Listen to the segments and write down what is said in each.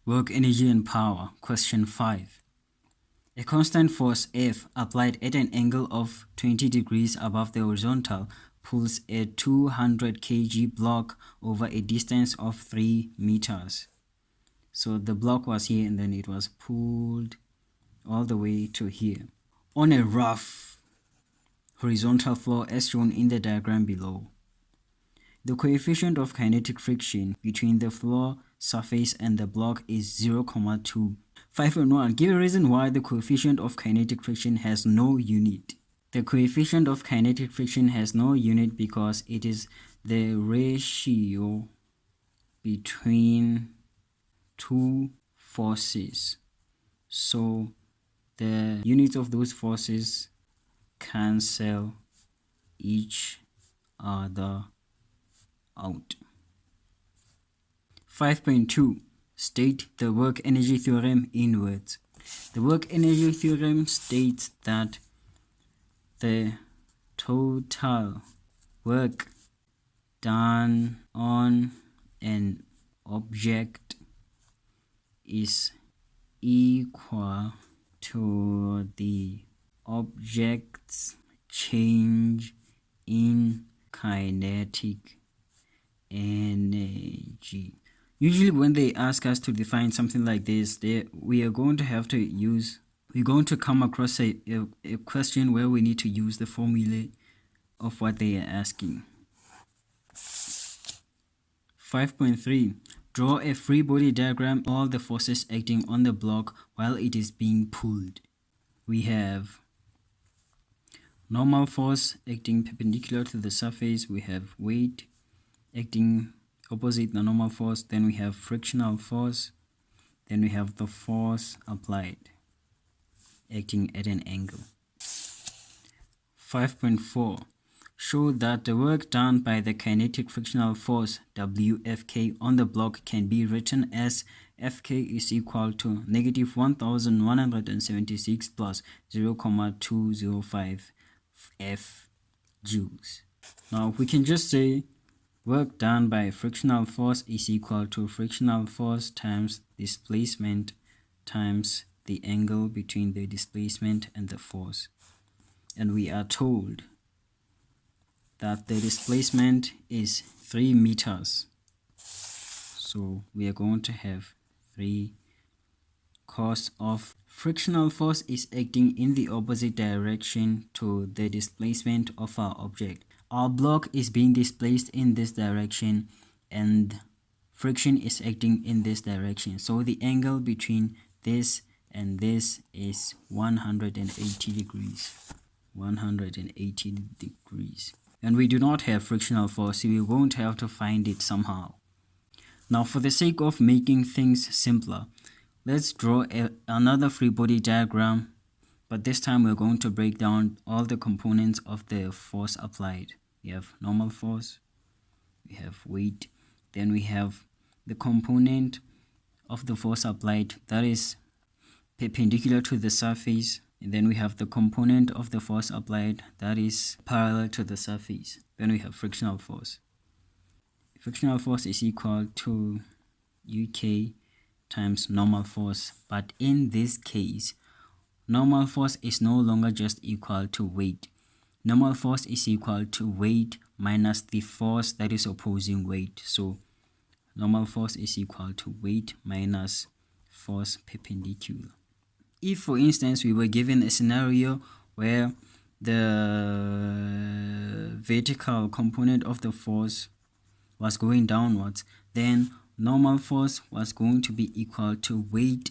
Work, energy and power. Question 5. A constant force F applied at an angle of 20 degrees above the horizontal pulls a 200 kg block over a distance of 3 meters. So the block was here and then it was pulled all the way to here on a rough horizontal floor as shown in the diagram below. The coefficient of kinetic friction between the floor surface and the block is 0,2. 5.1. Give a reason why the coefficient of kinetic friction has no unit. The coefficient of kinetic friction has no unit because it is the ratio between two forces. So the units of those forces cancel each other out. 5.2. State the work energy theorem in words. The work energy theorem states that the total work done on an object is equal to the object's change in kinetic energy. Usually when they ask us to define something like this, we're going to come across a question where we need to use the formula of what they are asking. 5.3. Draw a free body diagram, all the forces acting on the block while it is being pulled. We have normal force acting perpendicular to the surface, we have weight acting opposite the normal force, then we have frictional force, then we have the force applied acting at an angle. 5.4. Show that the work done by the kinetic frictional force WFK on the block can be written as Fk is equal to negative 1176 plus 0,205 F joules. Now we can just say work done by frictional force is equal to frictional force times displacement times the angle between the displacement and the force. And we are told that the displacement is 3 meters. So we are going to have 3 cos of frictional force is acting in the opposite direction to the displacement of our object. Our block is being displaced in this direction and friction is acting in this direction. So the angle between this and this is 180 degrees. 180 degrees. And we do not have frictional force, so we won't have to find it somehow. Now for the sake of making things simpler, let's draw another free body diagram, but this time we're going to break down all the components of the force applied. We have normal force, we have weight, then we have the component of the force applied that is perpendicular to the surface, and then we have the component of the force applied that is parallel to the surface. Then we have frictional force. Frictional force is equal to UK times normal force, but in this case normal force is no longer just equal to weight. Normal force is equal to weight minus the force that is opposing weight. So normal force is equal to weight minus force perpendicular. If for instance we were given a scenario where the vertical component of the force was going downwards, then normal force was going to be equal to weight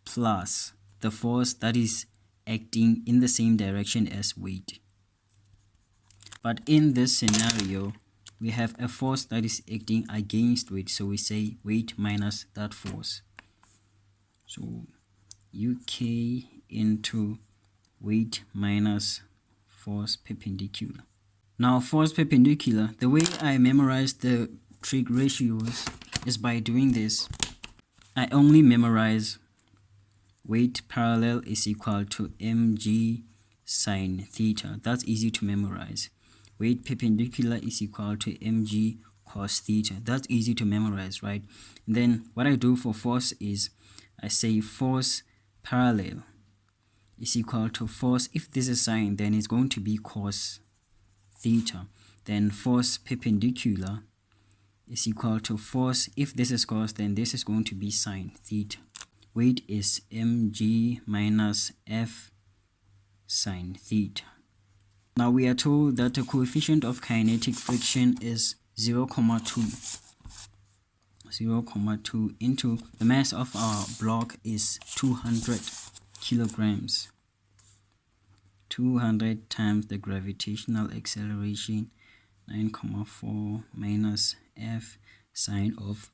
plus the force that is acting in the same direction as weight. But in this scenario, we have a force that is acting against weight, so we say weight minus that force. So UK into weight minus force perpendicular. Now force perpendicular, the way I memorize the trig ratios is by doing this. I only memorize weight parallel is equal to mg sine theta. That's easy to memorize. Weight perpendicular is equal to mg cos theta. That's easy to memorize, right? And then what I do for force is I say force parallel is equal to force, if this is sine, then it's going to be cos theta. Then force perpendicular is equal to force, if this is cos, then this is going to be sine theta. Weight is mg minus f sine theta. Now we are told that the coefficient of kinetic friction is 0,2. 0,2 into the mass of our block is 200 kilograms. 200 times the gravitational acceleration, 9,4 minus f sine of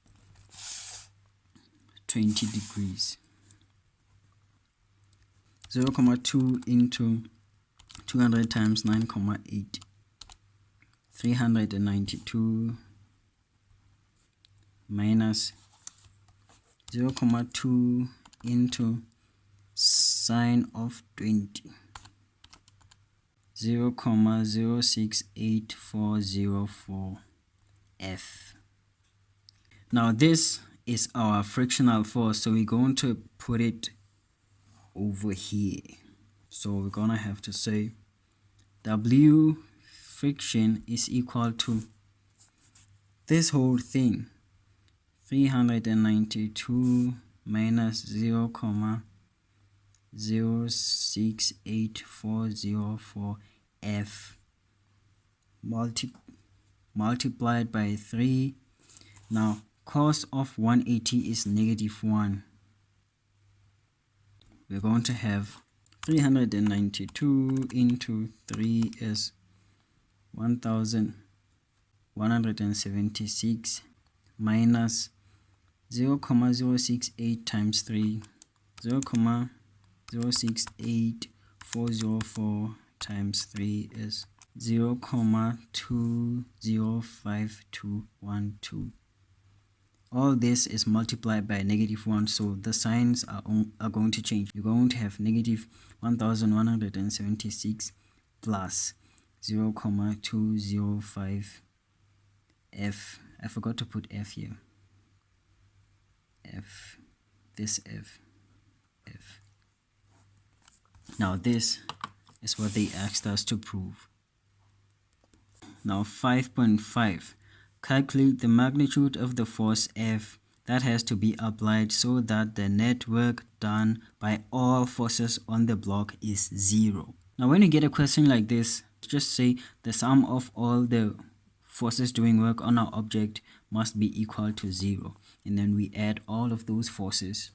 20 degrees. 0,2 into 200 times 9,8, 392 minus 0,2 into sine of 20, 0,068404 F. Now this is our frictional force, so we're going to put it over here. So we're gonna have to say W friction is equal to this whole thing, 392 minus 0,068404 F multiplied by 3. Now cos of 180 is -1. We're going to have 392 into 3 is 1176 minus 0,068 times 3, 0,068404 times 3 is 0,205212. All this is multiplied by -1, so the signs are going to change. You're going to have -1176 plus 0,205 F. I forgot to put F here. F. This F. F. Now this is what they asked us to prove. Now 5.5. Calculate the magnitude of the force F that has to be applied so that the net work done by all forces on the block is 0. Now when you get a question like this, just say the sum of all the forces doing work on our object must be equal to 0. And then we add all of those forces.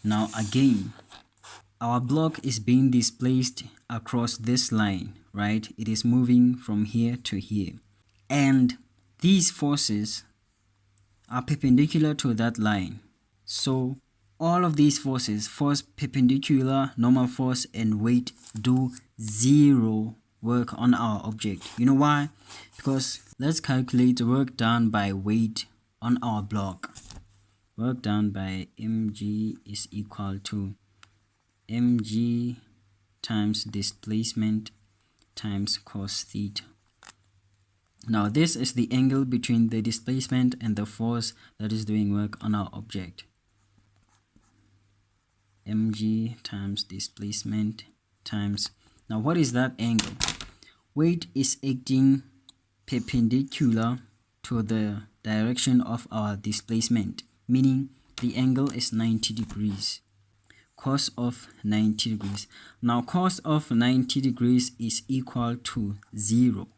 Now again, our block is being displaced across this line, right? It is moving from here to here. And these forces are perpendicular to that line. So all of these forces, force perpendicular, normal force, and weight, do 0 work on our object. You know why? Because let's calculate the work done by weight on our block. Work done by mg is equal to mg times displacement times cos theta. Now this is the angle between the displacement and the force that is doing work on our object. Mg times displacement times, now what is that angle? Weight is acting perpendicular to the direction of our displacement, meaning the angle is 90 degrees. Cos of 90 degrees. Now cos of 90 degrees is equal to 0.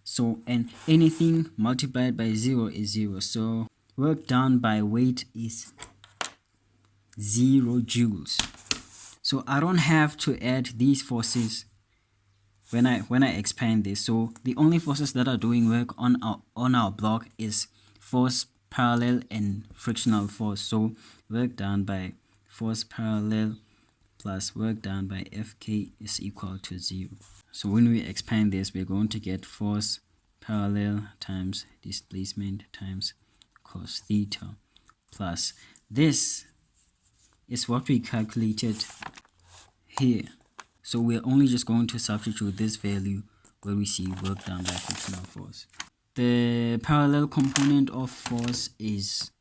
So, and anything multiplied by 0 is 0. So work done by weight is 0 joules. So I don't have to add these forces when I expand this. So the only forces that are doing work on our block is force parallel and frictional force. So work done by force parallel plus work done by Fk is equal to 0. So when we expand this, we're going to get force parallel times displacement times cos theta plus this is what we calculated here. So we're only just going to substitute this value where we see work done by frictional force. The parallel component of force is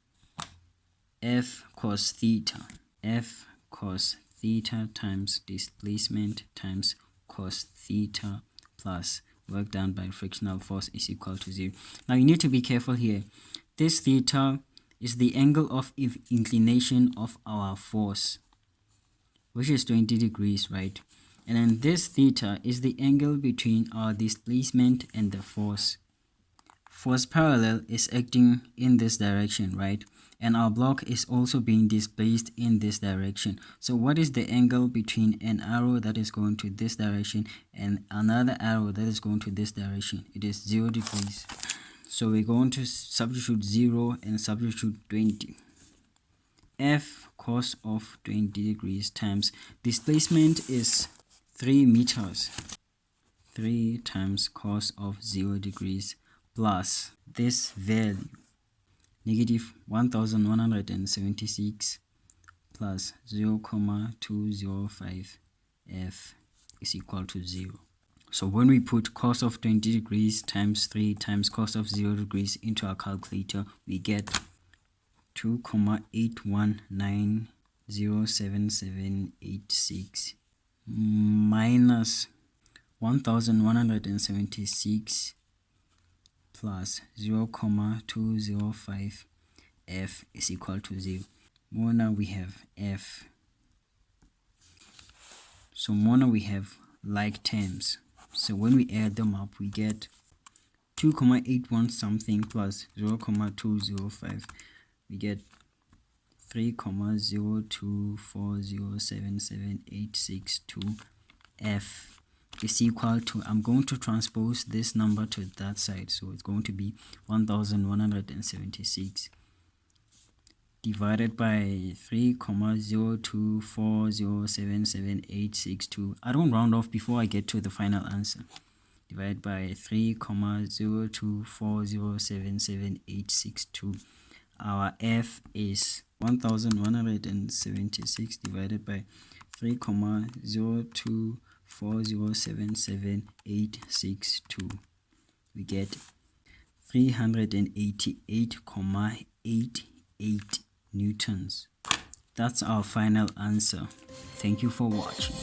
F cos theta. F cos theta times displacement times cos theta plus work done by frictional force is equal to 0. Now you need to be careful here. This theta is the angle of inclination of our force, which is 20 degrees, right? And then this theta is the angle between our displacement and the force. Force parallel is acting in this direction, right? And our block is also being displaced in this direction. So what is the angle between an arrow that is going to this direction and another arrow that is going to this direction? It is 0 degrees. So we're going to substitute 0 and substitute 20. F cos of 20 degrees times displacement is 3 meters. 3 times cos of 0 degrees plus this value, negative 1176 plus 0,205 F is equal to 0. So when we put cos of 20 degrees times 3 times cos of 0 degrees into our calculator, we get 2,819,07786 minus 1176 plus 0,205 F is equal to 0. More now we have F. So more now we have like terms. So when we add them up, we get 2,81 something plus 0,205. We get 3,024077862 F is equal to, I'm going to transpose this number to that side, so it's going to be 1176 divided by 3,024077862. I don't round off before I get to the final answer. Divided by 3,024077862. Our F is 1176 divided by 3,024077862. We get 388,88 newtons. That's our final answer. Thank you for watching.